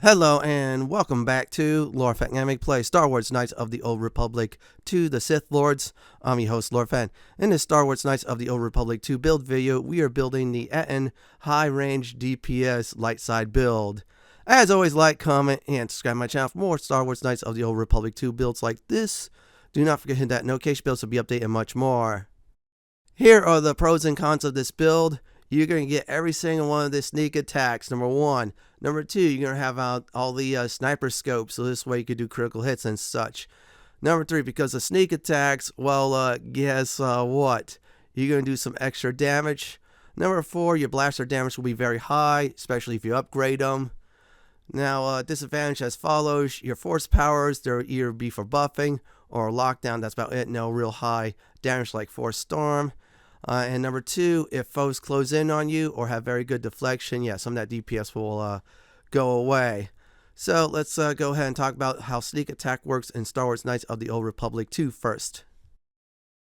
Hello and welcome back to Lore Fan Anime Play Star Wars Knights of the Old Republic 2 the Sith Lords. I'm your host Lore Fan. In this Star Wars Knights of the Old Republic 2 build video, we are building the Atton High Range DPS Light Side build. As always, like, comment, and subscribe to my channel for more Star Wars Knights of the Old Republic 2 builds like this. Do not forget to hit that notification bell to be updated and much more. Here are the pros and cons of this build. You're going to get every single one of the sneak attacks, number one. Number two, you're going to have all the sniper scopes, so this way you can do critical hits and such. Number three, because of sneak attacks, well, guess what? You're going to do some extra damage. Number four, your blaster damage will be very high, especially if you upgrade them. Now, disadvantage as follows. Your force powers, they'll either be for buffing or lockdown. That's about it. No real high damage like Force Storm. And number two, if foes close in on you or have very good deflection, yeah, some of that DPS will go away. So let's go ahead and talk about how sneak attack works in Star Wars Knights of the Old Republic 2 first.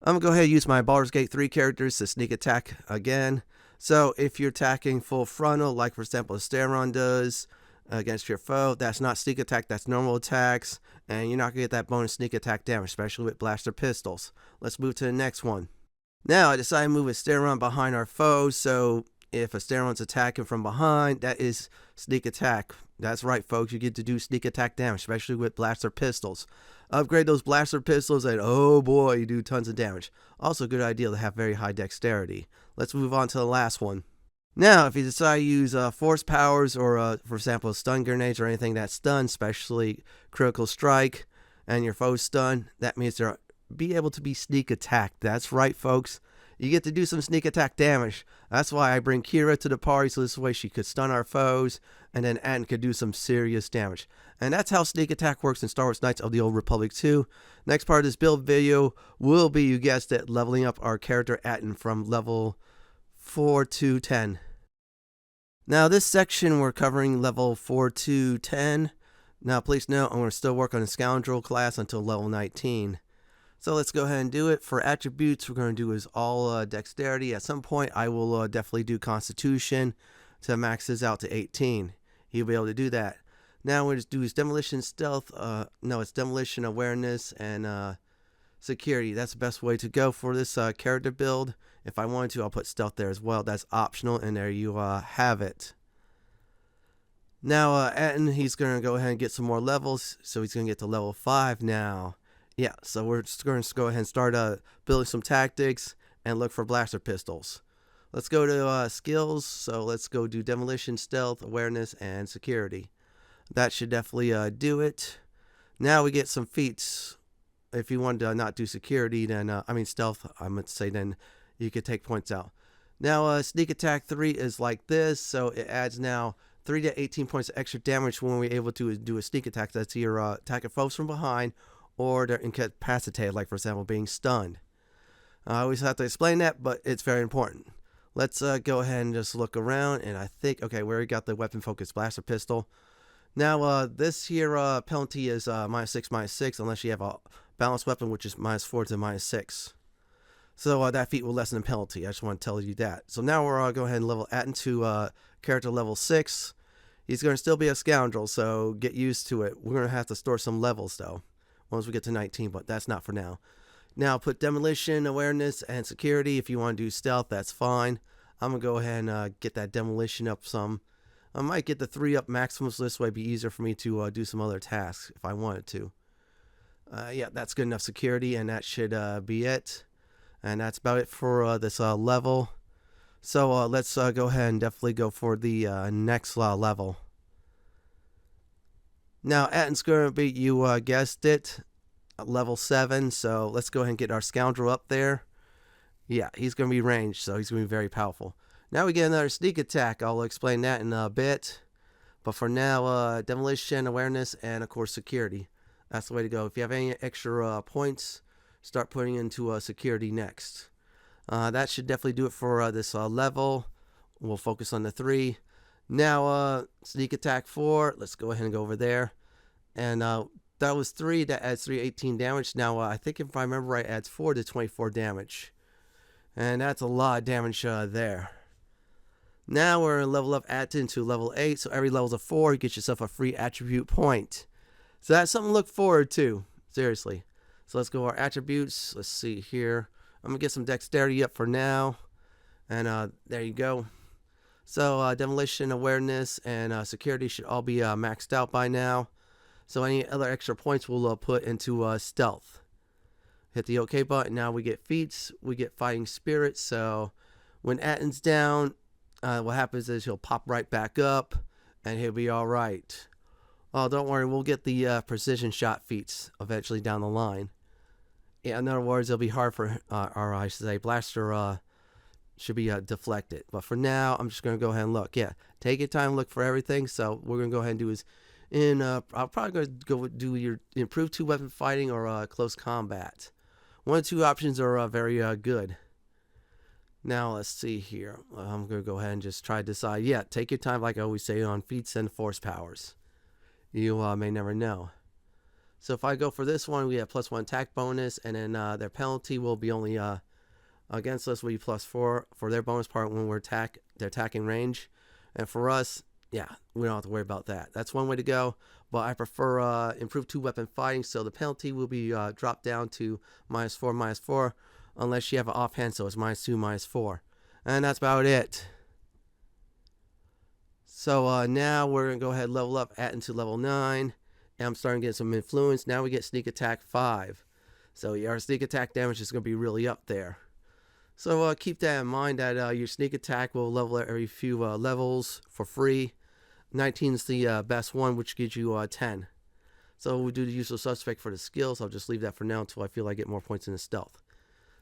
I'm going to go ahead and use my Baldur's Gate 3 characters to sneak attack again. So if you're attacking full frontal, like for example Steron does against your foe, that's not sneak attack, that's normal attacks. And you're not going to get that bonus sneak attack damage, especially with blaster pistols. Let's move to the next one. Now, I decided to move a Steron behind our foe, so if a Steron's attacking from behind, that is sneak attack. That's right, folks, you get to do sneak attack damage, especially with blaster pistols. Upgrade those blaster pistols, and oh boy, you do tons of damage. Also, a good idea to have very high dexterity. Let's move on to the last one. Now, if you decide to use force powers or, for example, stun grenades or anything that's stunned, especially critical strike, and your foe's stunned, that means they're be able to be sneak attacked. That's right, folks. You get to do some sneak attack damage. That's why I bring Kira to the party, so this way she could stun our foes, and then Atton could do some serious damage. And that's how sneak attack works in Star Wars Knights of the Old Republic 2. Next part of this build video will be, you guessed it, leveling up our character Atton from level 4 to 10. Now this section we're covering level 4 to 10. Now please note, I'm going to still work on the Scoundrel class until level 19. So let's go ahead and do it. For attributes, we're going to do is all dexterity. At some point, I will definitely do Constitution to max this out to 18. He'll be able to do that. Now we'll just do his Demolition Stealth. No, it's Demolition Awareness and Security. That's the best way to go for this character build. If I wanted to, I'll put Stealth there as well. That's optional, and there you have it. Now, Atton, he's going to go ahead and get some more levels. So he's going to get to level 5 now. Yeah, so we're just going to go ahead and start building some tactics and look for blaster pistols. Let's go to skills. So let's go do Demolition, Stealth, Awareness, and Security. That should definitely do it. Now we get some feats. If you want to not do Security, then, Stealth, I meant to say, then you could take points out. Now, Sneak Attack 3 is like this. So it adds now 3 to 18 points of extra damage when we're able to do a sneak attack. That's either attacking foes from behind, or they're incapacitated, like for example being stunned. I always have to explain that, but it's very important. Let's go ahead and just look around, and I think, okay, we already got the weapon focused blaster pistol. Now this here penalty is -6, -6, unless you have a balanced weapon, which is -4 to -6. So that feat will lessen the penalty. I just want to tell you that. So now we're go ahead and level Atton to character level 6. He's going to still be a scoundrel, so get used to it. We're going to have to store some levels though once we get to 19, but that's not for now. Now put Demolition, Awareness, and Security. If you want to do Stealth, that's fine. I'm going to go ahead and get that Demolition up some. I might get the 3 up maximum, so this way it'd be easier for me to do some other tasks if I wanted to. Yeah, that's good enough Security, and that should be it. And that's about it for this level. So let's go ahead and definitely go for the next level. Now, Atton's going to be, you guessed it, level 7. So let's go ahead and get our Scoundrel up there. Yeah, he's going to be ranged, so he's going to be very powerful. Now we get another sneak attack. I'll explain that in a bit. But for now, Demolition, Awareness, and of course Security. That's the way to go. If you have any extra points, start putting into Security next. That should definitely do it for this level. We'll focus on the 3. Now, Sneak Attack 4, let's go ahead and go over there. And that was 3, that adds 3 to 18 damage. Now, I think if I remember right, adds 4 to 24 damage. And that's a lot of damage there. Now we're in level up Atton to level 8, so every level's a 4, you get yourself a free attribute point. So that's something to look forward to, seriously. So let's go our attributes. Let's see here. I'm going to get some dexterity up for now. And there you go. So demolition, awareness, and security should all be maxed out by now. So any other extra points we'll put into stealth. Hit the OK button. Now we get feats. We get fighting spirit. So when Atton's down, what happens is he'll pop right back up, and he'll be all right. Oh, don't worry. We'll get the precision shot feats eventually down the line. Yeah, in other words, it'll be hard for, or I should say, blaster should be deflected. But for now, I'm just going to go ahead and look. Yeah, take your time, look for everything. So we're going to go ahead and do is I'm probably going to go do your improved 2-weapon fighting or close combat. One of the 2 options are very good. Now let's see here. I'm going to go ahead and just try to decide. Yeah, take your time, like I always say, on feats and force powers. You may never know. So if I go for this one, we have +1 attack bonus, and then their penalty will be only against us will be +4 for their bonus part when we're their attacking range. And for us, yeah, we don't have to worry about that. That's one way to go, but I prefer improved 2-weapon fighting, so the penalty will be dropped down to -4, -4, unless you have an offhand, so it's -2, -4. And that's about it. So now we're going to go ahead and level up Atton to level 9. And I'm starting to get some influence. Now we get sneak attack 5. So our sneak attack damage is going to be really up there. So keep that in mind that your sneak attack will level every few levels for free. 19 is the best one, which gives you 10. So we do the usual suspect for the skills. I'll just leave that for now until I feel I get more points in the stealth.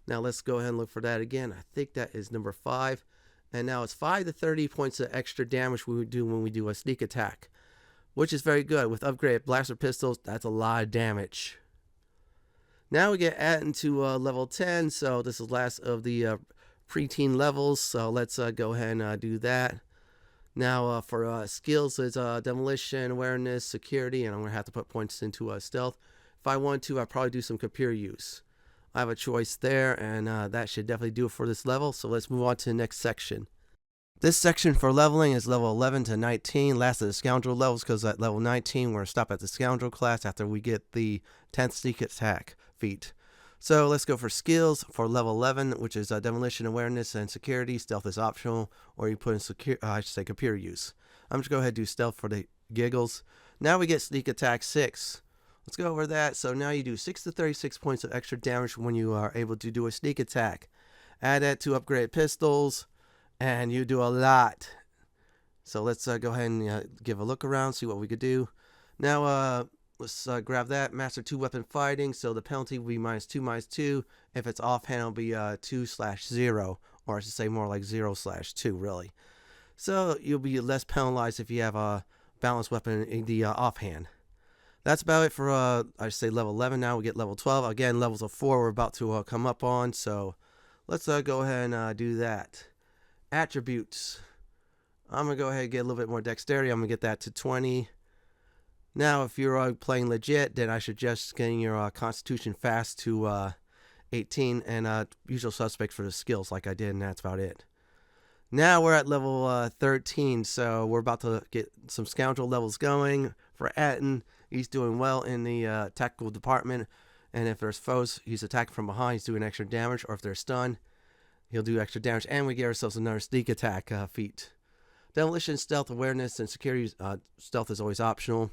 Now let's go ahead and look for that again. I think that is number 5. And now it's 5 to 30 points of extra damage we would do when we do a sneak attack, which is very good. With upgraded blaster pistols, that's a lot of damage. Now we get Atton to level 10, so this is the last of the preteen levels, so let's go ahead and do that. Now for skills, it's demolition, awareness, security, and I'm going to have to put points into stealth. If I want to, I'd probably do some computer use. I have a choice there, and that should definitely do it for this level, so let's move on to the next section. This section for leveling is level 11 to 19, last of the scoundrel levels, because at level 19 we're going to stop at the scoundrel class after we get the 10th sneak attack feat. So let's go for skills for level 11, which is demolition, awareness, and security. Stealth is optional, or you put in computer use. I'm just going to go ahead and do stealth for the giggles. Now we get sneak attack 6. Let's go over that. So now you do 6 to 36 points of extra damage when you are able to do a sneak attack. Add that to upgrade pistols, and you do a lot. So let's go ahead and give a look around, see what we could do. Now let's grab that. Master 2-weapon fighting. So the penalty will be -2, -2. If it's offhand, it'll be 2/0, or I should say more like 0/2, really. So you'll be less penalized if you have a balanced weapon in the offhand. That's about it for, I should say, level 11. Now we get level 12. Again, levels of 4 we're about to come up on. So let's go ahead and do that. Attributes. I'm going to go ahead and get a little bit more dexterity. I'm going to get that to 20. Now, if you're playing legit, then I suggest getting your constitution fast to 18 and usual suspect for the skills like I did, and that's about it. Now we're at level 13, so we're about to get some scoundrel levels going. For Atton, he's doing well in the tactical department, and if there's foes, he's attacking from behind, he's doing extra damage, or if they're stunned, he'll do extra damage, and we get ourselves another sneak attack feat. Demolition, stealth, awareness, and security. Stealth is always optional,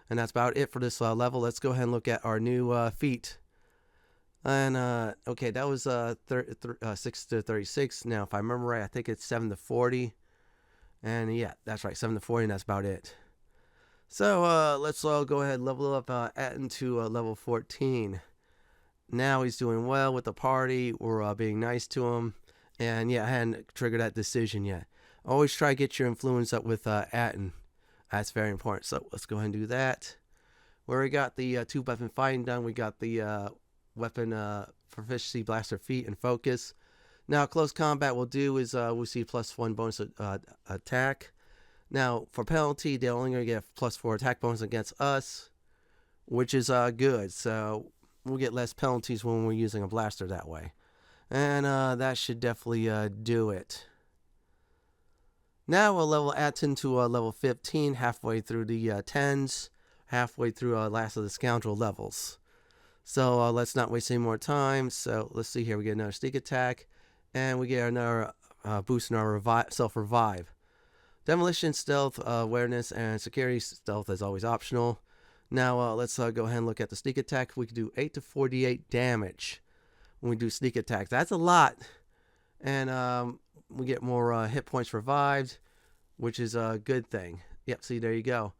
and that's about it for this level. Let's go ahead and look at our new feat. And okay, that was 6 to 36. Now, if I remember right, I think it's 7 to 40. And yeah, that's right, 7 to 40, and that's about it. So let's all go ahead and level up Atton to level 14. Now he's doing well with the party. We're being nice to him. And yeah, I hadn't triggered that decision yet. Always try to get your influence up with Atton. That's very important. So let's go ahead and do that. Where we got the 2-weapon fighting done, we got the weapon proficiency, blaster feat, and focus. Now close combat we'll do is we'll see +1 bonus attack. Now for penalty, they're only going to get +4 attack bonus against us, which is good. So we'll get less penalties when we're using a blaster that way. And that should definitely do it. Now we'll level Atton to level 15, halfway through the 10s, halfway through last of the scoundrel levels. So let's not waste any more time. So let's see here. We get another sneak attack, and we get another boost in our self-revive. Demolition, stealth, awareness, and security. Stealth is always optional. Now let's go ahead and look at the sneak attack. We can do 8 to 48 damage when we do sneak attacks. That's a lot. And we get more hit points revived, which is a good thing. Yep, see, there you go.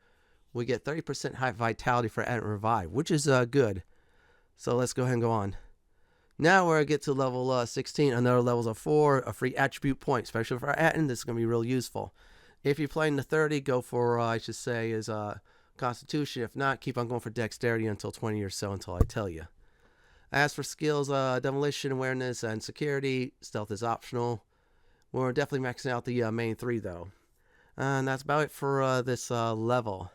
We get 30% high vitality for Atton revive, which is good. So let's go ahead and go on. Now we're going to get to level 16, another levels of 4, a free attribute point, especially for Atton. This is going to be real useful. If you're playing the 30, go for, I should say, is Constitution. If not, keep on going for Dexterity until 20 or so until I tell you. As for skills, Demolition, Awareness, and Security, Stealth is optional. We're definitely maxing out the main 3, though. And that's about it for this level.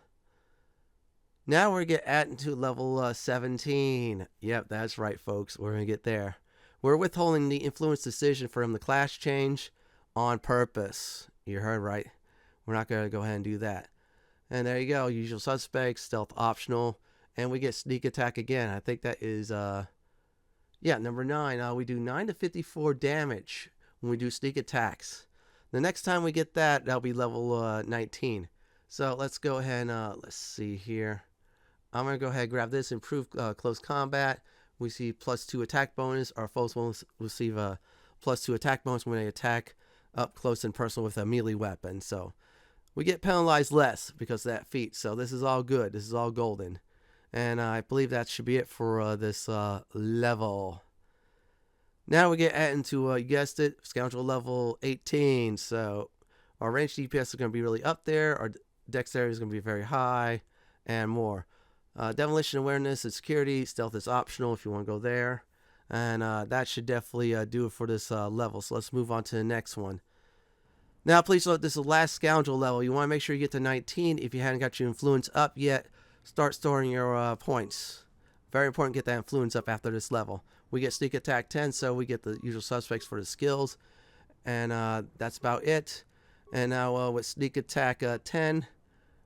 Now we're going to get Atton to level 17. Yep, that's right, folks. We're going to get there. We're withholding the influence decision for him to class change on purpose. You heard right. We're not going to go ahead and do that. And there you go. Usual suspects, stealth optional. And we get sneak attack again. I think that is, number 9. We do 9 to 54 damage when we do sneak attacks. The next time we get that, that'll be level 19. So let's go ahead and, let's see here. I'm going to go ahead and grab this, improve close combat. We see +2 attack bonus. Our foes will receive a +2 attack bonus when they attack up close and personal with a melee weapon. So we get penalized less because of that feat. So this is all good. This is all golden. And I believe that should be it for this level. Now we get Atton to, you guessed it, Scoundrel level 18. So our range DPS is going to be really up there. Our dexterity is going to be very high and more. Demolition, awareness, and security. Stealth is optional if you want to go there. And that should definitely do it for this level. So let's move on to the next one. Now, please note, this is the last Scoundrel level. You want to make sure you get to 19. If you haven't got your influence up yet, start storing your points. Very important to get that influence up after this level. We get sneak attack 10, so we get the usual suspects for the skills. And that's about it. And now with sneak attack 10,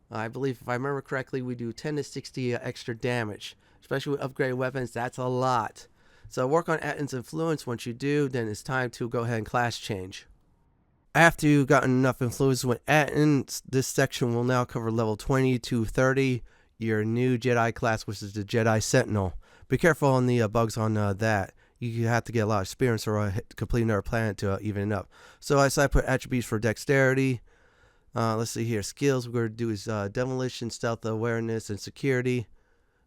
I believe if I remember correctly, we do 10 to 60 extra damage. Especially with upgraded weapons, that's a lot. So work on Atton's influence. Once you do, then it's time to go ahead and class change. After you've gotten enough influence with Atton, this section will now cover level 20 to 30, your new Jedi class, which is the Jedi Sentinel. Be careful on the bugs on that. You have to get a lot of experience or complete another planet to even it up. So I put attributes for dexterity. Let's see here. Skills we're going to do is demolition, stealth, awareness, and security.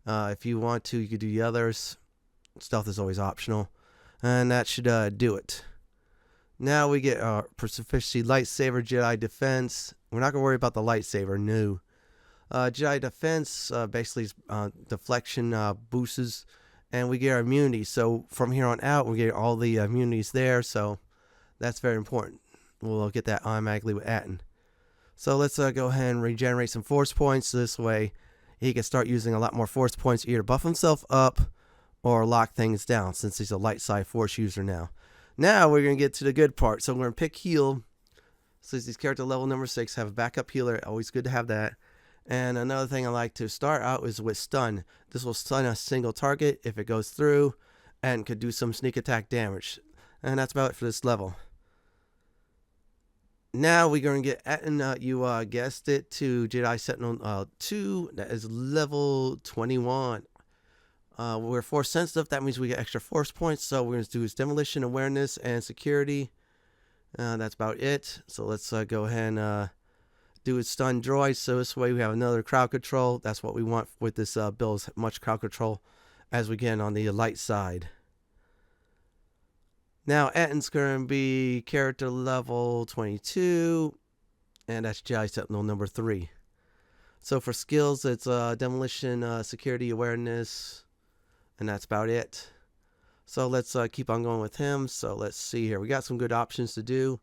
If you want to, you could do the others. Stealth is always optional. And that should do it. Now we get proficiency, lightsaber, Jedi defense. We're not going to worry about the lightsaber, no. Jedi defense basically deflection boosts, and we get our immunity. So from here on out, we get all the immunities there. So that's very important. We'll get that automatically with Atton. So let's go ahead and regenerate some force points. This way, he can start using a lot more force points, either buff himself up or lock things down, since he's a light side force user now. Now we're going to get to the good part. So we're going to pick heal. Since these character level number 6 have a backup healer, always good to have that. And another thing I like to start out is with stun. This will stun a single target if it goes through, and could do some sneak attack damage. And that's about it for this level. Now we're going to get Atton, you guessed it, to Jedi Sentinel 2. That is level 21. We're force sensitive. That means we get extra force points. So we're going to do is demolition, awareness, and security. That's about it. So let's go ahead and do a stun droid. So this way we have another crowd control. That's what we want with this build, as much crowd control as we get on the light side. Now Atton's going to be character level 22, and that's Jedi Sentinel number 3. So for skills, it's demolition, security, awareness, and that's about it. So let's keep on going with him. So let's see here. We got some good options to do.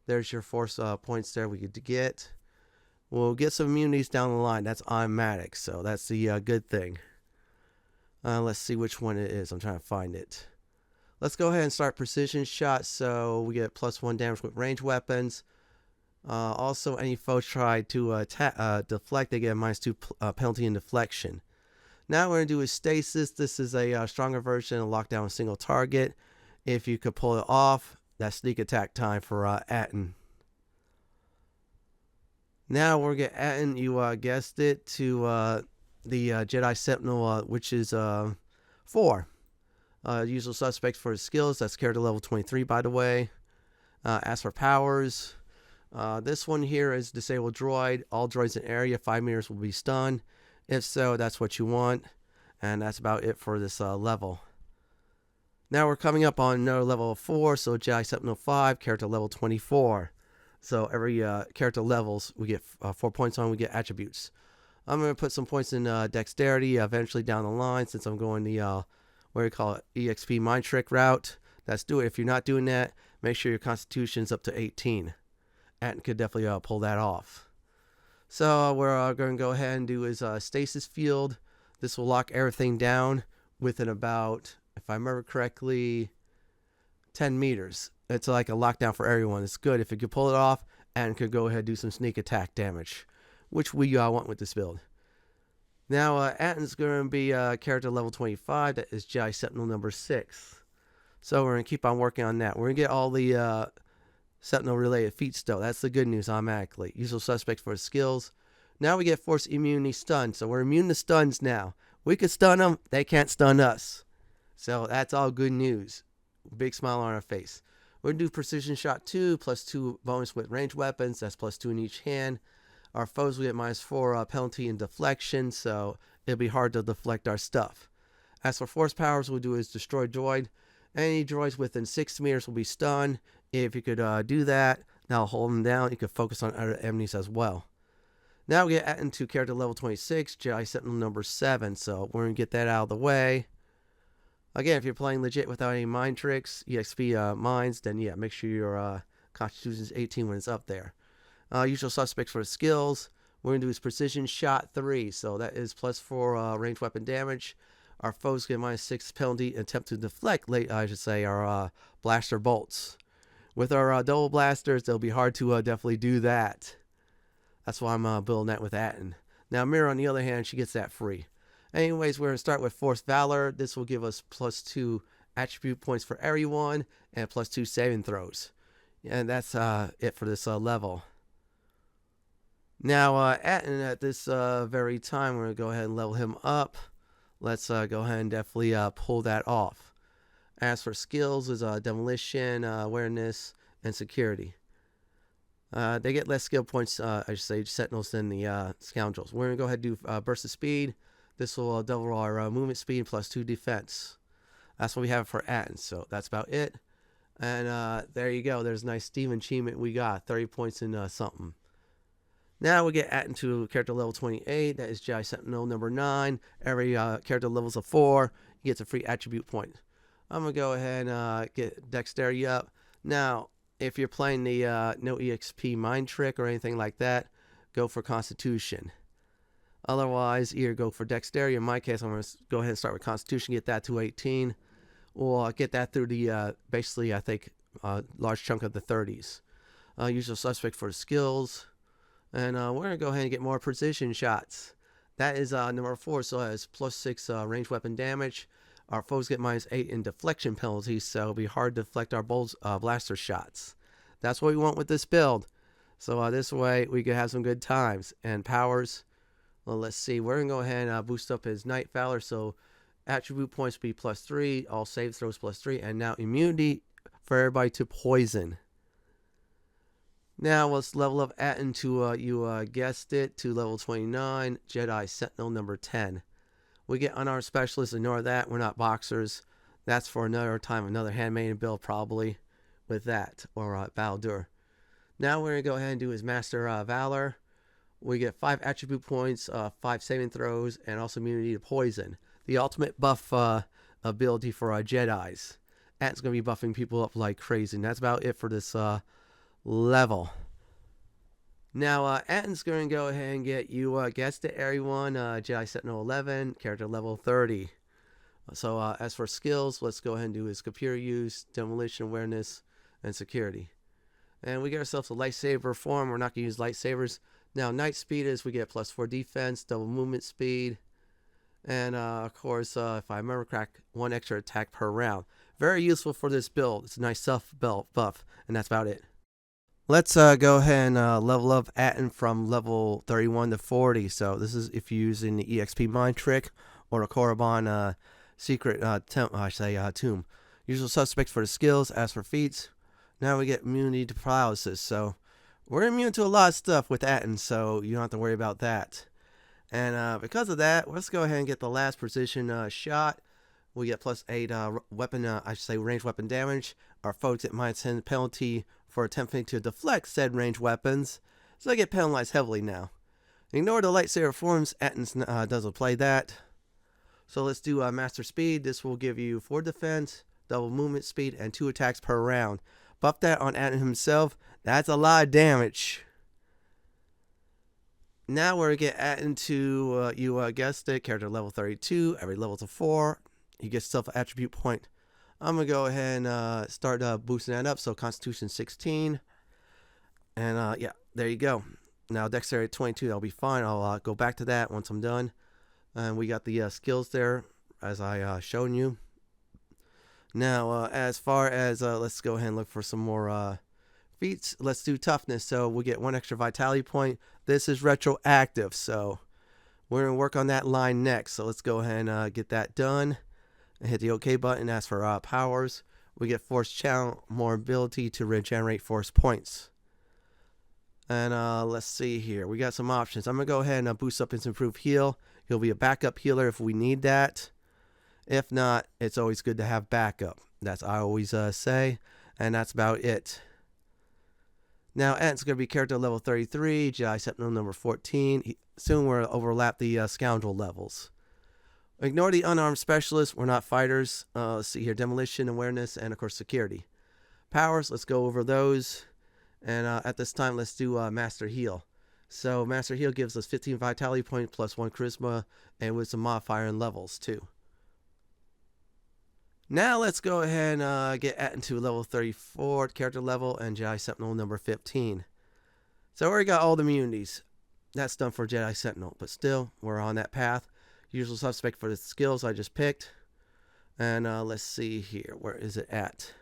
There's your force points there we get to get. We'll get some immunities down the line. That's automatic, so that's the good thing. Let's see which one it is. I'm trying to find it. Let's go ahead and start precision shots. So we get +1 damage with range weapons. Also, any foe try to deflect, they get a -2 penalty in deflection. Now what we're going to do is stasis. This is a stronger version of lock down a single target. If you could pull it off, that's sneak attack time for Atton. Now we're going to Atton, you guessed it, to the Jedi Sentinel, which is 4. Usual suspects for his skills, that's character level 23, by the way. As for powers, this one here is disable droid. All droids in area 5 meters will be stunned. If so, that's what you want. And that's about it for this level. Now we're coming up on another level of 4, so Jedi Sentinel 5, character level 24. So every character levels, we get 4 points on, we get attributes. I'm going to put some points in dexterity eventually down the line, since I'm going the, what do you call it, EXP mind trick route. That's do it. If you're not doing that, make sure your constitution's up to 18. Atton could definitely pull that off. So we're going to go ahead and do his stasis field. This will lock everything down within about, if I remember correctly, 10 meters. It's like a lockdown for everyone. It's good. If you could pull it off, Atton could go ahead and do some sneak attack damage, which we want with this build. Now, Atton's going to be character level 25. That is Jedi Sentinel number 6. So we're going to keep on working on that. We're going to get all the Sentinel-related feats, though. That's the good news automatically. Usual suspects for his skills. Now we get force immunity stun. So we're immune to stuns now. We can stun them. They can't stun us. So that's all good news. Big smile on our face. We're going to do precision shot 2, +2 bonus with ranged weapons. That's +2 in each hand. Our foes will get -4 penalty in deflection, so it'll be hard to deflect our stuff. As for force powers, we'll do is destroy droid. Any droids within 6 meters will be stunned. If you could do that, that'll hold them down. You could focus on other enemies as well. Now we get into character level 26, Jedi Sentinel number 7. So we're going to get that out of the way. Again, if you're playing legit without any mind tricks, EXP minds, then yeah, make sure your constitution is 18 when it's up there. Usual suspects for skills. We're going to do is precision shot 3. So that is +4 ranged weapon damage. Our foes get -6 penalty attempt to deflect, our blaster bolts. With our double blasters, it'll be hard to definitely do that. That's why I'm building that with Atton. Now, Mira, on the other hand, she gets that free. Anyways, we're going to start with Force Valor. This will give us +2 attribute points for everyone and +2 saving throws. And that's it for this level. Now, Atton, at this very time, we're going to go ahead and level him up. Let's go ahead and definitely pull that off. As for skills, is demolition, awareness, and security. They get less skill points, I should say, sentinels than the scoundrels. We're going to go ahead and do burst of speed. This will double our movement speed +2 defense. That's what we have for Atton, so that's about it. And there you go. There's a nice Steam achievement we got. 30 points in something. Now we get Atton to character level 28. That is Jedi Sentinel number 9. Every character levels of 4. He gets a free attribute point. I'm going to go ahead and get dexterity up. Now, if you're playing the no EXP mind trick or anything like that, go for constitution. Otherwise, either go for dexterity. In my case, I'm going to go ahead and start with constitution, get that to 18. Or get that through the, basically, I think, large chunk of the 30s. Usual suspect for skills. And we're going to go ahead and get more precision shots. That is number 4, so it has +6 ranged weapon damage. Our foes get -8 in deflection penalties, so it'll be hard to deflect our blaster shots. That's what we want with this build. So this way, we can have some good times. And powers, well, let's see. We're going to go ahead and boost up his Night Valor, so attribute points will be +3, all save throws +3, and now immunity for everybody to poison. Now let's level up Atton to, you guessed it, to level 29, Jedi Sentinel number 10. We get unarmed specialists, ignore that, we're not boxers. That's for another time, another handmade build probably with that, or Baldur. Now we're going to go ahead and do his Master Valor. We get 5 attribute points, 5 saving throws, and also immunity to poison. The ultimate buff ability for Jedis. Atton's going to be buffing people up like crazy, and that's about it for this level. Now, Atton's going to go ahead and get, you guessed it, everyone, Jedi Sentinel 11, character level 30. So, as for skills, let's go ahead and do his computer use, demolition, awareness, and security. And we get ourselves a lightsaber form. We're not going to use lightsabers. Now, night speed is we get +4 defense, double movement speed, and of course, if I remember correct, 1 extra attack per round. Very useful for this build. It's a nice buff, and that's about it. Let's go ahead and level up Atton from level 31 to 40. So this is if you're using the EXP mind trick or the Korriban secret tomb. Usual suspects for the skills. As for feats, now we get immunity to paralysis. So we're immune to a lot of stuff with Atton, so you don't have to worry about that. And because of that, let's go ahead and get the last precision shot. We get +8 ranged weapon damage. Our foes get -10 penalty for attempting to deflect said ranged weapons, so they get penalized heavily now. Ignore the lightsaber forms. Atton doesn't play that. So let's do master speed. This will give you 4 defense, double movement speed, and 2 attacks per round. Buff that on Atton himself. That's a lot of damage. Now we're going to get Atton to, you guessed it, character level 32. Every level to 4. He gets self attribute point. I'm going to go ahead and start boosting that up. So Constitution 16. And yeah, there you go. Now Dexterity 22, that'll be fine. I'll go back to that once I'm done. And we got the skills there, as I shown you. Now, as far as, let's go ahead and look for some more feats. Let's do toughness. So we'll get 1 extra vitality point. This is retroactive, so we're going to work on that line next. So let's go ahead and get that done. And hit the OK button. As for powers, we get Force Channel, more ability to regenerate Force points. And let's see here. We got some options. I'm going to go ahead and boost up his improved heal. He'll be a backup healer if we need that. If not, it's always good to have backup. That's I always say. And that's about it. Now, Atton's going to be character level 33, Jedi Sentinel number 14. Soon we'll overlap the scoundrel levels. Ignore the unarmed specialists. We're not fighters. Let's see here. Demolition, awareness, and of course security. Powers, let's go over those. And at this time, let's do Master Heal. So Master Heal gives us 15 vitality points plus 1 charisma, and with some modifier and levels too. Now let's go ahead and get Atton to level 34 character level and Jedi Sentinel number 15. So we already got all the immunities. That's done for Jedi Sentinel, but still, we're on that path. Usual suspect for the skills I just picked. And let's see here. Where is it at?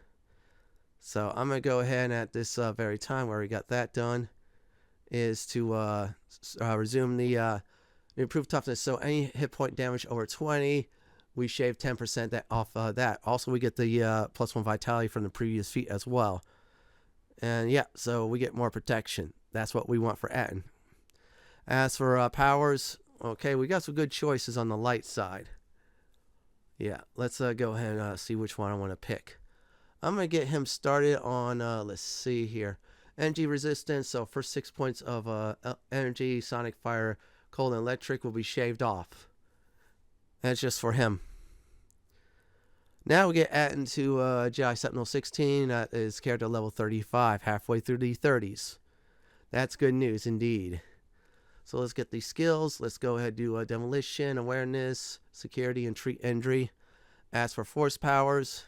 So I'm going to go ahead and at this very time where we got that done is to resume the improved toughness. So any hit point damage over 20, we shave 10% off that. Also, we get the +1 vitality from the previous feat as well. And yeah, so we get more protection. That's what we want for Atton. As for powers, okay, we got some good choices on the light side. Yeah, let's go ahead and see which one I want to pick. I'm going to get him started on, let's see here, energy resistance. So first 6 points of energy, sonic, fire, cold, and electric will be shaved off. That's just for him. Now we get Atton to Jedi Sentinel 16. That is character level 35, halfway through the 30s. That's good news indeed. So let's get these skills. Let's go ahead and do demolition, awareness, security, and treat injury. As for force powers,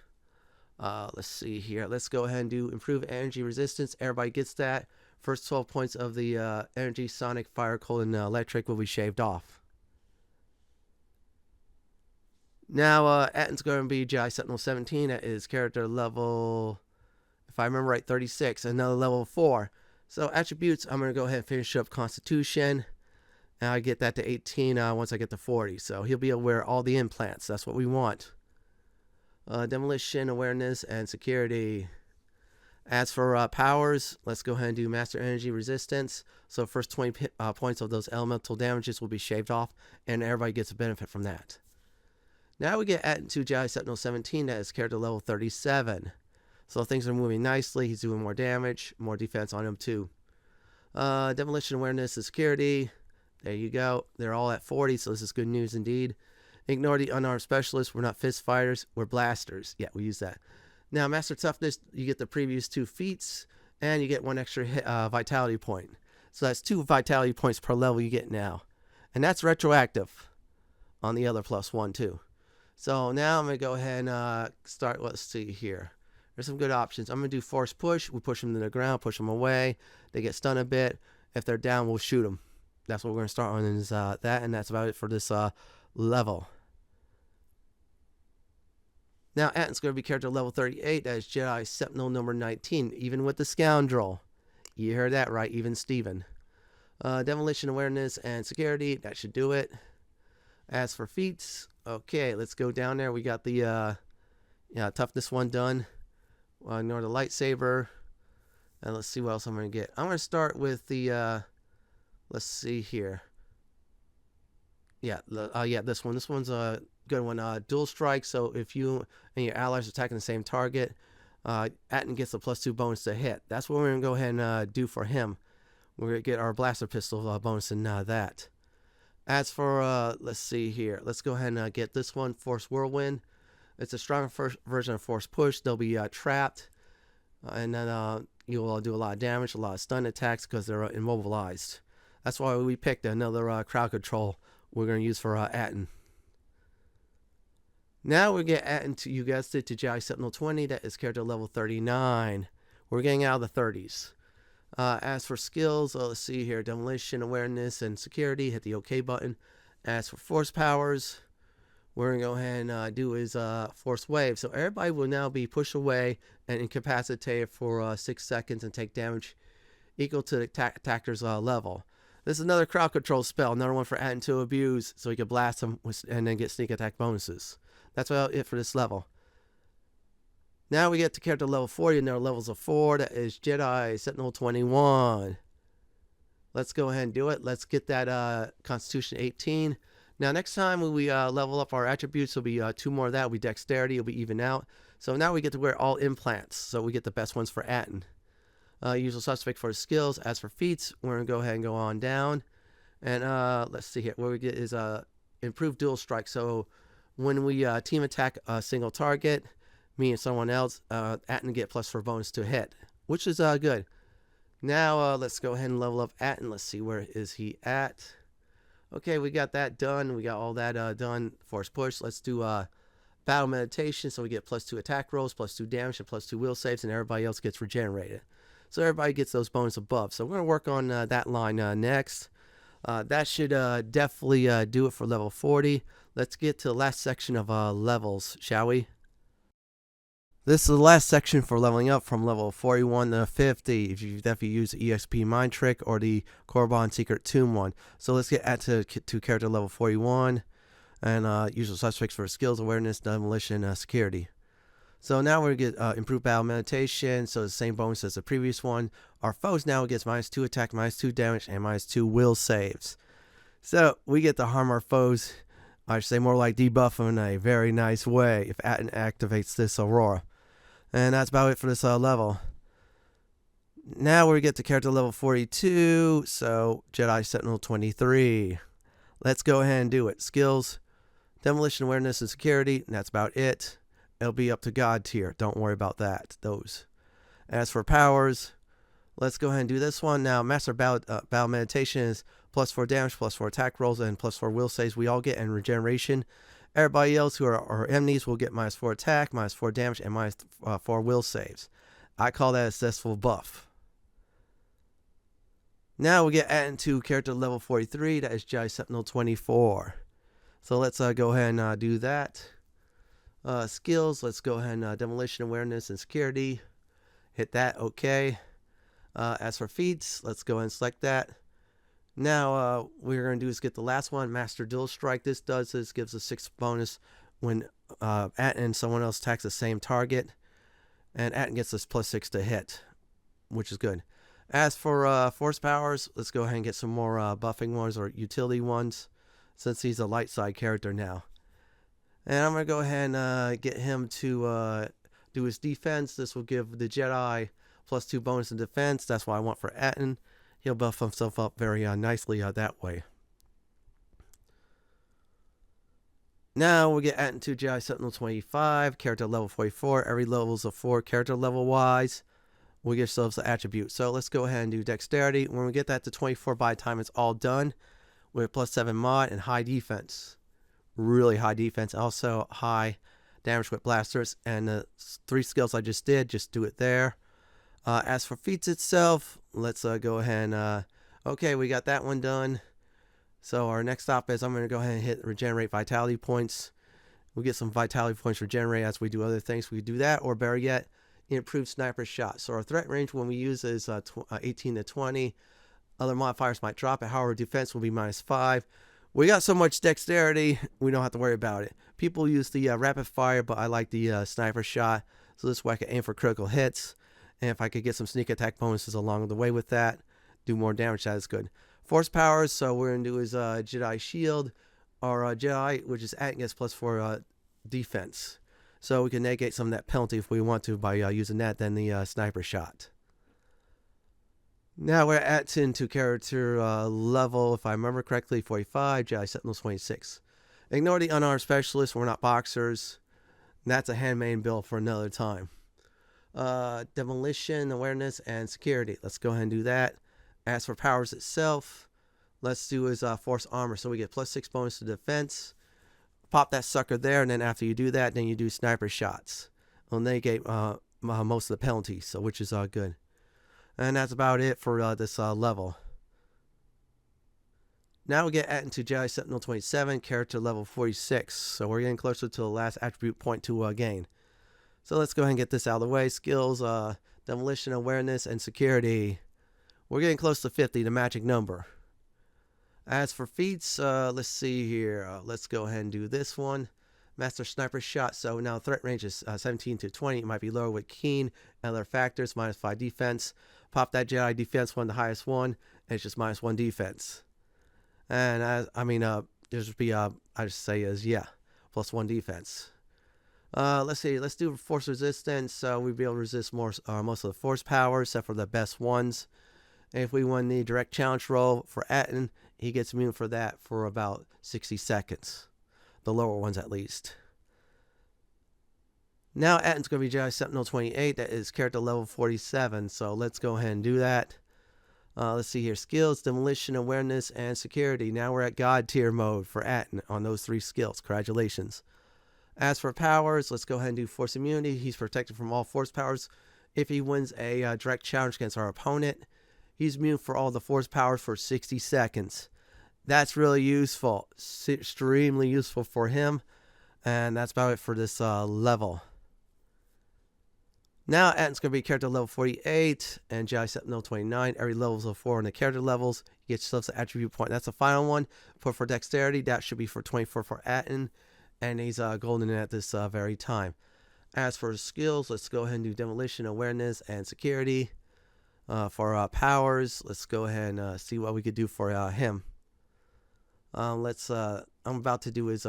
let's see here. Let's go ahead and do improve energy resistance. Everybody gets that. First 12 points of the energy, sonic, fire, cold, and electric will be shaved off. Now, Atton's going to be Jedi Sentinel 17. That is character level, if I remember right, 36. Another level 4. So attributes, I'm going to go ahead and finish up Constitution. And I get that to 18 once I get to 40. So he'll be aware of all the implants. That's what we want. Demolition, awareness, and security. As for powers, let's go ahead and do Master Energy Resistance. So first 20 points of those elemental damages will be shaved off. And everybody gets a benefit from that. Now we get Atton to Jedi Sentinel 17. That is character level 37. So things are moving nicely. He's doing more damage, more defense on him too. Demolition, awareness, and security. There you go. They're all at 40, so this is good news indeed. Ignore the unarmed specialists. We're not fist fighters. We're blasters. Yeah, we use that. Now, Master Toughness, you get the previous 2 feats, and you get 1 extra vitality point. So that's 2 vitality points per level you get now. And that's retroactive on the other +1 too. So now I'm going to go ahead and start, let's see here. There's some good options. I'm going to do force push. We push them to the ground, push them away. They get stunned a bit. If they're down, we'll shoot them. That's what we're going to start on is that, and that's about it for this level. Now, Atton's going to be character level 38. That is Jedi Sentinel number 19, even with the scoundrel. You heard that right, even Steven. Demolition awareness and security, that should do it. As for feats, okay, let's go down there. We got the toughness one done. Ignore the lightsaber. And let's see what else I'm going to get. I'm going to start with the, let's see here. Yeah, this one. This one's a good one. Dual strike, so if you and your allies are attacking the same target, Atton gets a +2 bonus to hit. That's what we're going to go ahead and do for him. We're going to get our blaster pistol bonus in that. As for, let's see here. Let's go ahead and get this one, Force Whirlwind. It's a stronger version of Force Push. They'll be trapped, and then you'll do a lot of damage, a lot of stun attacks because they're immobilized. That's why we picked another crowd control we're going to use for Atton. Now we get Atton to, you guessed it, to Jedi Sentinel 20. That is character level 39. We're getting out of the 30s. As for skills, let's see here. Demolition, awareness, and security. Hit the OK button. As for force powers, we're going to go ahead and do is force wave. So everybody will now be pushed away and incapacitated for 6 seconds and take damage equal to the attacker's level. This is another crowd control spell. Another one for Atton to abuse, so he can blast them and then get sneak attack bonuses. That's about it for this level. Now we get to character level 40, and there are levels of 4. That is Jedi Sentinel 21. Let's go ahead and do it. Let's get that Constitution 18. Now next time when we level up our attributes, will be 2 more of that. Will be Dexterity. It'll be even out. So now we get to wear all implants. So we get the best ones for Atton. Usual suspect for skills. As for feats, we're going to go ahead and go on down. And let's see here. What we get is improved dual strike. So when we team attack a single target, me and someone else, Atton get +4 bonus to hit, which is good. Now let's go ahead and level up Atton. Let's see, where is he at? Okay, we got that done. We got all that done. Force push. Let's do battle meditation. So we get +2 attack rolls, +2 damage, and +2 will saves, and everybody else gets regenerated. So everybody gets those bonus above. So we're going to work on that line next. That should definitely do it for level 40. Let's get to the last section of levels, shall we? This is the last section for leveling up from level 41 to 50. If you definitely use the EXP Mind Trick or the Korriban Secret Tomb one. So let's get to character level 41. And usual suspects for skills, awareness, demolition, security. So now we're going to get improved battle meditation. So the same bonus as the previous one. Our foes now gets -2 attack, -2 damage, and -2 will saves. So we get to harm our foes. I should say more like debuff them in a very nice way if Atton activates this Aurora. And that's about it for this level. Now we get to character level 42. So Jedi Sentinel 23. Let's go ahead and do it. Skills, demolition, awareness, and security. And that's about it. It'll be up to God tier. Don't worry about that. Those. As for powers, let's go ahead and do this one. Now, Master Battle Meditation is +4 damage, +4 attack rolls, and +4 will saves. We all get in regeneration. Everybody else who are our enemies will get -4 attack, -4 damage, and -4 will saves. I call that a successful buff. Now we get into character level 43. That is Jedi Sentinel 24. So let's go ahead and do that. Skills, let's go ahead and demolition, awareness, and security. Hit that, okay. As for feats, let's go ahead and select that. Now, what we're going to do is get the last one, Master Dual Strike. This gives a 6 bonus when Atton and someone else attacks the same target. And Atton gets this +6 to hit, which is good. As for force powers, let's go ahead and get some more buffing ones or utility ones, since he's a light side character now. And I'm going to go ahead and get him to do his defense. This will give the Jedi +2 bonus in defense. That's what I want for Atton. He'll buff himself up very nicely that way. Now we get Atton to Jedi Sentinel 25, character level 44. Every level is a 4 character level wise. We get ourselves the attribute. So let's go ahead and do Dexterity. When we get that to 24 by the time it's all done, we have +7 mod and high defense. Really high defense. Also high damage with blasters. And the 3 skills I just did, just do it there. As for feats itself, let's go ahead and okay, we got that one done. So our next stop is I'm going to go ahead and hit regenerate vitality points. We'll get some vitality points regenerate as we do other things. We do that, or better yet, improved sniper shot. So our threat range when we use is 18 to 20. Other modifiers might drop it. However, defense will be -5. We got so much dexterity, we don't have to worry about it. People use the rapid fire, but I like the sniper shot. So this way I can aim for critical hits. And if I could get some sneak attack bonuses along the way with that, do more damage, that is good. Force powers, so what we're going to do is Jedi Shield, or Jedi, which is Atton gets +4 defense. So we can negate some of that penalty if we want to by using that, then the sniper shot. Now we're at Atton to character level, if I remember correctly, 45, Jedi Sentinel 26. Ignore the unarmed specialists, we're not boxers. And that's a handmade build for another time. Demolition, awareness, and security. Let's go ahead and do that. As for powers itself, let's do is force armor. So we get +6 bonus to defense. Pop that sucker there, and then after you do that, then you do sniper shots. It'll negate most of the penalties, so which is good. And that's about it for this level. Now we get into Jedi Sentinel 27, character level 46. So we're getting closer to the last attribute point to gain. So let's go ahead and get this out of the way. Skills, demolition, awareness, and security. We're getting close to 50, the magic number. As for feats, let's see here. Let's go ahead and do this one. Master Sniper Shot. So now threat range is 17 to 20. It might be lower with Keen and other factors. -5 defense. Pop that Jedi defense one, the highest one. And it's just -1 defense. And there's be I just say is +1 defense. Let's see. Let's do force resistance. So we'd be able to resist most of the force powers, except for the best ones. If we win the direct challenge roll for Atton, he gets immune for that for about 60 seconds. The lower ones at least. Now Atton's going to be Jedi Sentinel 28. That is character level 47. So let's go ahead and do that. Let's see here. Skills, demolition, awareness, and security. Now we're at God tier mode for Atton on those 3 skills. Congratulations. As for powers, let's go ahead and do force immunity. He's protected from all force powers. If he wins a direct challenge against our opponent, he's immune for all the force powers for 60 seconds. That's really useful. Extremely useful for him. And that's about it for this level. Now Atton's going to be character level 48 and Jedi Sentinel 29. Every level is 4 in the character levels. You get yourself an attribute point. That's the final one. For dexterity, that should be for 24 for Atton. And he's golden at this very time. As for skills, let's go ahead and do demolition, awareness, and security. For powers, let's go ahead and see what we could do for him. I'm about to do is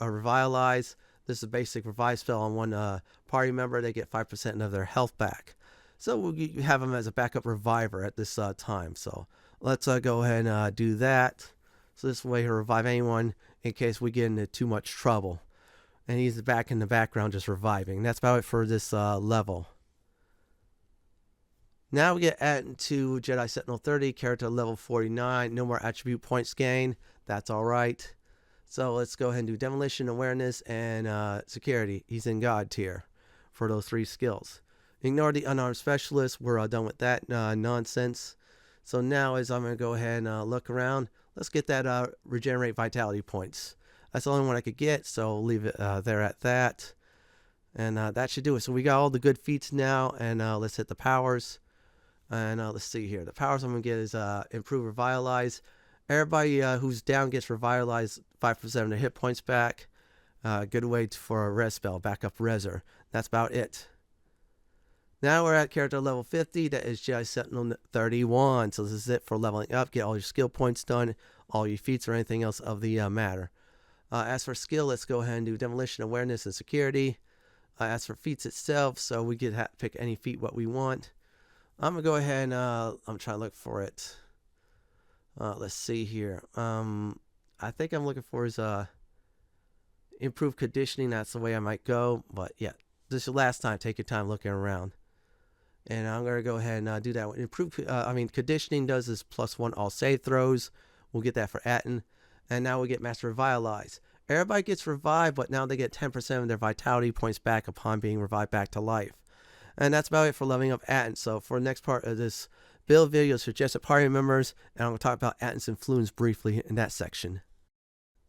revitalize. This is a basic revive spell on one party member. They get 5% of their health back. So we'll have him as a backup reviver at this time. So let's go ahead and do that. So this way he'll revive anyone in case we get into too much trouble. And he's back in the background just reviving. That's about it for this level. Now we get into Jedi Sentinel 30, character level 49. No more attribute points gained. That's alright. So let's go ahead and do demolition, awareness, and security. He's in God tier for those 3 skills. Ignore the unarmed specialist. We're done with that nonsense. So now as I'm going to go ahead and look around, let's get that regenerate vitality points. That's the only one I could get, so I'll leave it there at that. And that should do it. So we got all the good feats now, and let's hit the powers. And let's see here. The powers I'm going to get is improve revitalize. Everybody who's down gets revitalized 5% of their hit points back. Good way for a res spell, backup reser. That's about it. Now we're at character level 50. That is Jedi Sentinel 31. So this is it for leveling up. Get all your skill points done, all your feats or anything else of the matter. As for skill, let's go ahead and do demolition, awareness, and security. As for feats itself, so we can pick any feat what we want. I'm going to go ahead and I'm trying to look for it. Let's see here. I think I'm looking for his improved conditioning. That's the way I might go. But yeah, this is the last time. Take your time looking around. And I'm going to go ahead and do that. Improved, conditioning does is +1 all save throws. We'll get that for Atton. And now we get Master Revitalize. Everybody gets revived, but now they get 10% of their vitality points back upon being revived back to life. And that's about it for leveling up Atton. So for the next part of this build video, suggested party members, and I'm going to talk about Atton's influence briefly in that section.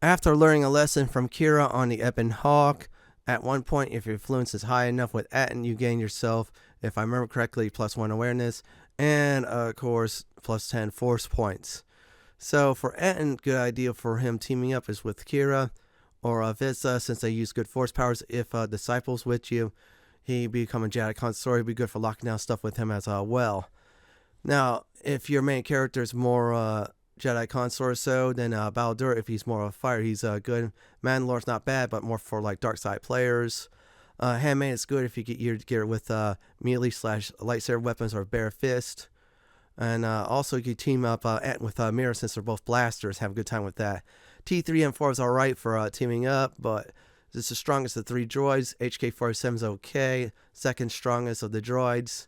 After learning a lesson from Kira on the Ebon Hawk, at one point, if your influence is high enough with Atton, you gain yourself, if I remember correctly, +1 awareness, and of course, +10 force points. So for Atton, good idea for him teaming up is with Kira or Visa, since they use good force powers. If Disciple's with you, he become a Jedi KotOR. He'd be good for locking down stuff with him as well. Now, if your main character is more Jedi KotOR so, then Baldur, if he's more of a fire, he's good. Mandalore's not bad, but more for like dark side players. Handmaid is good if you get your gear with melee / lightsaber weapons or bare fist. And also you can team up with Mira, since they're both blasters. Have a good time with that. T3 and 4 is alright for teaming up, but this is the strongest of 3 droids. HK-47 is okay. Second strongest of the droids.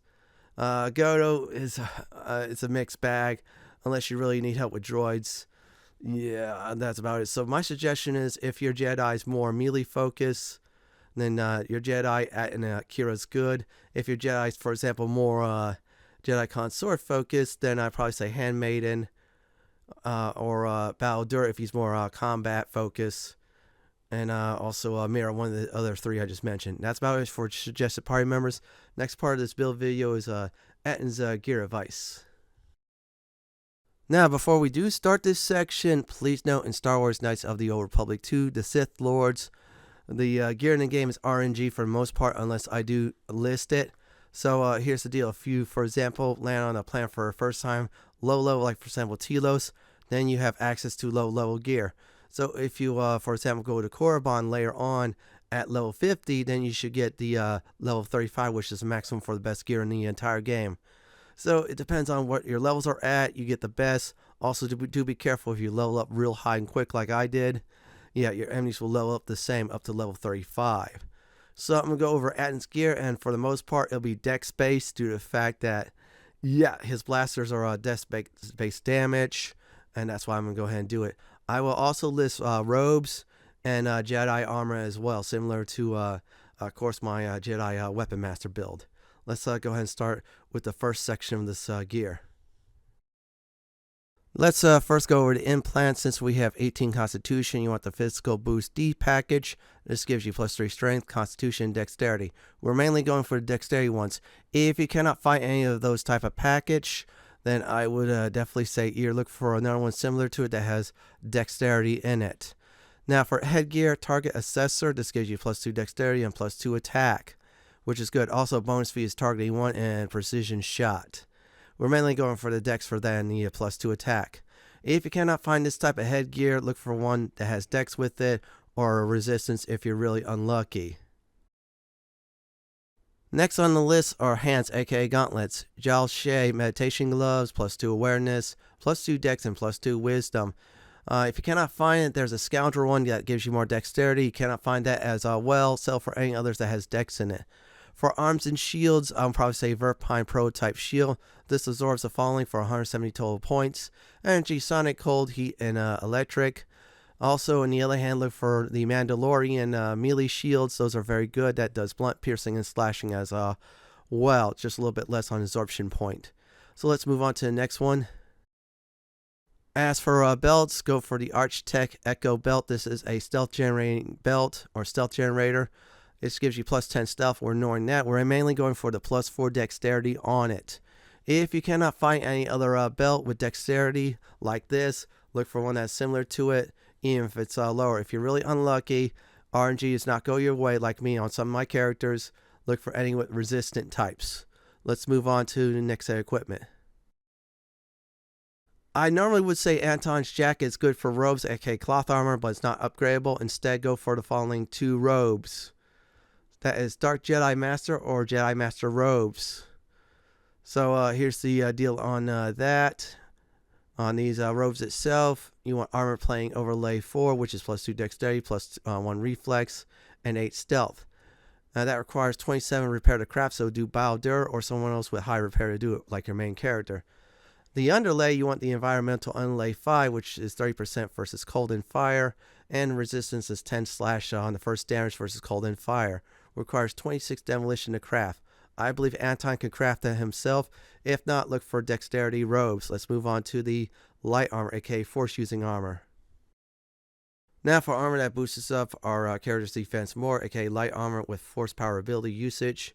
KotOR is it's a mixed bag, unless you really need help with droids. Yeah, that's about it. So my suggestion is, if your Jedi is more melee focused, then your Jedi and Kira is good. If your Jedi is, for example, more Jedi KotOR focused, then I'd probably say Handmaiden or Baldur if he's more combat focused. And also Mira, one of the other 3 I just mentioned. That's about it for suggested party members. Next part of this build video is Atton's gear advice. Now, before we do start this section, please note in Star Wars Knights of the Old Republic 2, the Sith Lords, the gear in the game is RNG for the most part, unless I do list it. So here's the deal. If you, for example, land on a planet for the first time, low level, like for example Telos, then you have access to low level gear. So if you, for example, go to Korriban later on at level 50, then you should get the level 35, which is the maximum for the best gear in the entire game. So it depends on what your levels are at. You get the best. Also, do be careful if you level up real high and quick like I did. Yeah, your enemies will level up the same up to level 35. So I'm going to go over Atton's gear, and for the most part, it'll be dex-based due to the fact that, yeah, his blasters are dex-based damage, and that's why I'm going to go ahead and do it. I will also list robes and Jedi armor as well, similar to, of course, my Jedi Weapon Master build. Let's go ahead and start with the first section of this gear. Let's first go over the implants. Since we have 18 Constitution, you want the Physical Boost D package. This gives you +3 Strength, Constitution, and Dexterity. We're mainly going for the Dexterity ones. If you cannot find any of those type of package, then I would definitely say either look for another one similar to it that has Dexterity in it. Now for headgear, Target Assessor, this gives you +2 Dexterity and +2 Attack, which is good. Also, bonus fee is Targeting 1 and Precision Shot. We're mainly going for the Dex for that and the +2 Attack. If you cannot find this type of headgear, look for one that has Dex with it or Resistance if you're really unlucky. Next on the list are hands, aka gauntlets. Jal Shea Meditation Gloves, +2 Awareness, +2 Dex, and +2 Wisdom. If you cannot find it, there's a Scoundrel one that gives you more Dexterity. You cannot find that as well. Sell for any others that has Dex in it. For arms and shields, I'll probably say Verpine Prototype Shield. This absorbs the following for 170 total points: Energy, Sonic, Cold, Heat, and Electric. Also, on the other hand, look for the Mandalorian melee shields. Those are very good. That does blunt, piercing, and slashing as well. Just a little bit less on absorption point. So let's move on to the next one. As for belts, go for the Archtech Echo Belt. This is a stealth generating belt or stealth generator. This gives you +10 stealth. We're ignoring that. We're mainly going for the +4 dexterity on it. If you cannot find any other belt with dexterity like this, look for one that's similar to it, even if it's lower. If you're really unlucky, RNG does not go your way like me on some of my characters. Look for any with resistant types. Let's move on to the next set of equipment. I normally would say Atton's jacket is good for robes, aka cloth armor, but it's not upgradable. Instead, go for the following 2 robes. That is Dark Jedi Master or Jedi Master robes. So here's the deal on that. On these robes itself, you want armor plating overlay 4, which is +2 dexterity, +1 reflex, and 8 stealth. Now that requires 27 repair to craft, so do Baldur or someone else with high repair to do it, like your main character. The underlay, you want the environmental underlay 5, which is 30% versus cold and fire. and resistance is 10 slash on the first damage versus cold and fire. Requires 26 demolition to craft. I believe Atton can craft that himself. If not, look for dexterity robes. Let's move on to the light armor, aka force using armor. Now for armor that boosts us up our character's defense more, aka light armor with force power ability usage.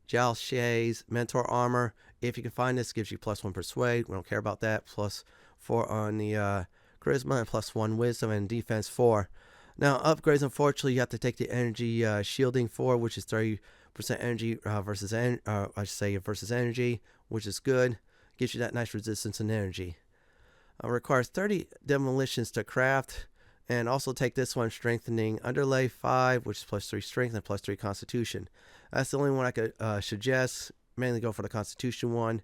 Jalshay's mentor armor, if you can find this, gives you +1 persuade. We don't care about that. +4 on the charisma and +1 wisdom and defense 4. Now upgrades, unfortunately, you have to take the energy shielding 4, which is 30% energy versus energy, which is good. Gives you that nice resistance and energy. Requires 30 demolitions to craft. And also take this one, strengthening underlay 5, which is +3 strength and +3 constitution. That's the only one I could suggest. Mainly go for the constitution one,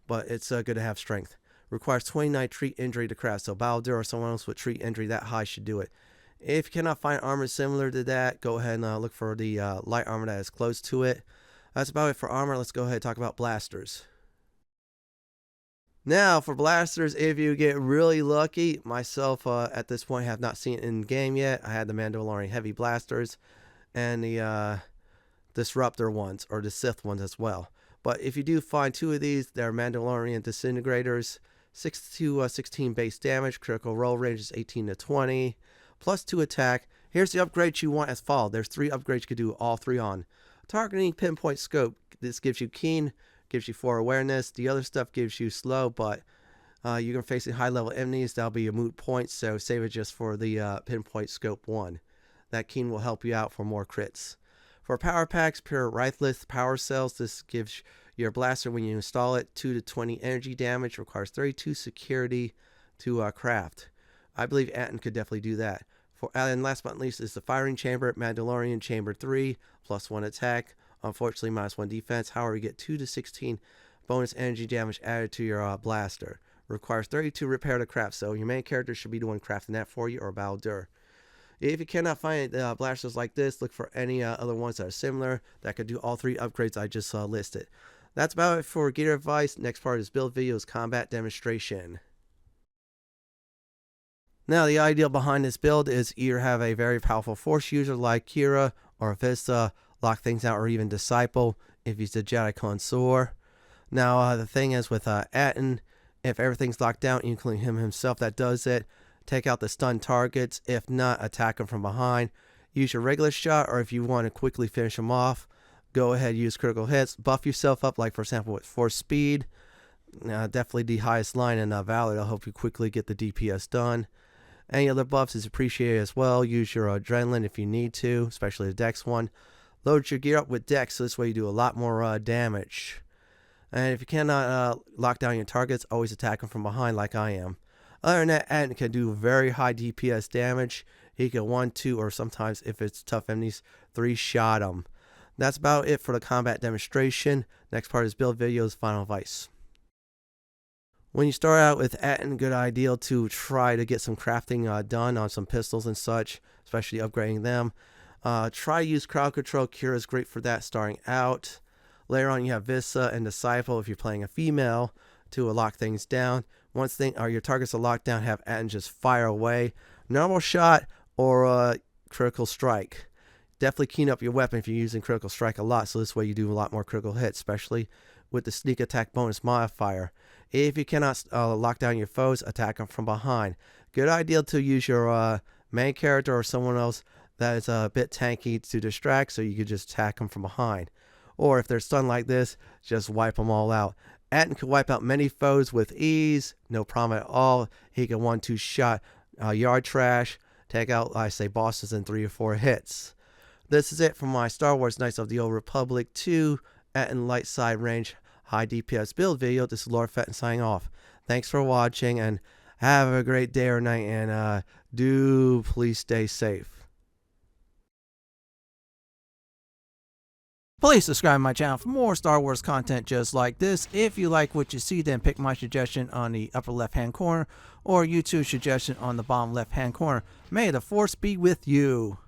but it's good to have strength. Requires 29 treat injury to craft, so Baldur or someone else with treat injury that high should do it. If you cannot find armor similar to that, go ahead and look for the light armor that is close to it. That's about it for armor. Let's go ahead and talk about blasters. Now for blasters, if you get really lucky, myself at this point have not seen it in game yet. I had the Mandalorian heavy blasters and the disruptor ones, or the Sith ones as well. But if you do find 2 of these, they're Mandalorian disintegrators. 6 to 16 base damage, critical roll range is 18 to 20, +2 attack. Here's the upgrades you want as follows. There's 3 upgrades you could do all 3 on. Targeting pinpoint scope. This gives you keen. Gives you 4 awareness. The other stuff gives you slow, but you're going to face high level enemies. That'll be a moot point, so save it just for the pinpoint scope 1. That keen will help you out for more crits. For power packs, pure rifless power cells. This gives your blaster, when you install it, 2 to 20 energy damage. Requires 32 security to craft. I believe Atton could definitely do that. And last but not least is the firing chamber, Mandalorian chamber 3, +1 attack. Unfortunately, -1 defense. However, you get 2 to 16 bonus energy damage added to your blaster. Requires 32 repair to craft, so your main character should be doing crafting that for you, or Baldur. If you cannot find blasters like this, look for any other ones that are similar that could do all 3 upgrades I just listed. That's about it for gear advice. Next part of this build video is combat demonstration. Now, the idea behind this build is either have a very powerful force user like Kira or Vista, lock things out, or even Disciple if he's the Jedi KotOR. Now, the thing is with Atton, if everything's locked down, including him himself that does it, take out the stun targets. If not, attack him from behind. Use your regular shot, or if you want to quickly finish him off, go ahead, use critical hits. Buff yourself up, like for example with force speed. Definitely the highest line in Valor to help you quickly get the DPS done. Any other buffs is appreciated as well. Use your adrenaline if you need to, especially the dex one. Load your gear up with dex, so this way you do a lot more damage. And if you cannot lock down your targets, always attack them from behind like I am. Other than that, Atton can do very high DPS damage. He can 1, 2, or sometimes if it's tough enemies, 3 shot them. That's about it for the combat demonstration. Next part of this build video is final advice. When you start out with Atton, good idea to try to get some crafting done on some pistols and such, especially upgrading them. Try to use crowd control. Kira is great for that starting out. Later on, you have Vista and Disciple if you're playing a female to lock things down. Once your targets are locked down, have Atton just fire away. Normal shot or critical strike. Definitely keen up your weapon if you're using critical strike a lot, so this way you do a lot more critical hits, especially with the sneak attack bonus modifier. If you cannot lock down your foes, attack them from behind. Good idea to use your main character or someone else that is a bit tanky to distract, so you could just attack them from behind. Or if they're stunned like this, just wipe them all out. Atton can wipe out many foes with ease, no problem at all. He can 1-2 shot yard trash, take out, I say, bosses in 3 or 4 hits. This is it for my Star Wars Knights of the Old Republic 2 Atton light side range high DPS build video. This is Lord Fenton signing off. Thanks for watching, and have a great day or night, and do please stay safe. Please subscribe to my channel for more Star Wars content just like this. If you like what you see, then pick my suggestion on the upper left hand corner, or YouTube suggestion on the bottom left hand corner. May the Force be with you.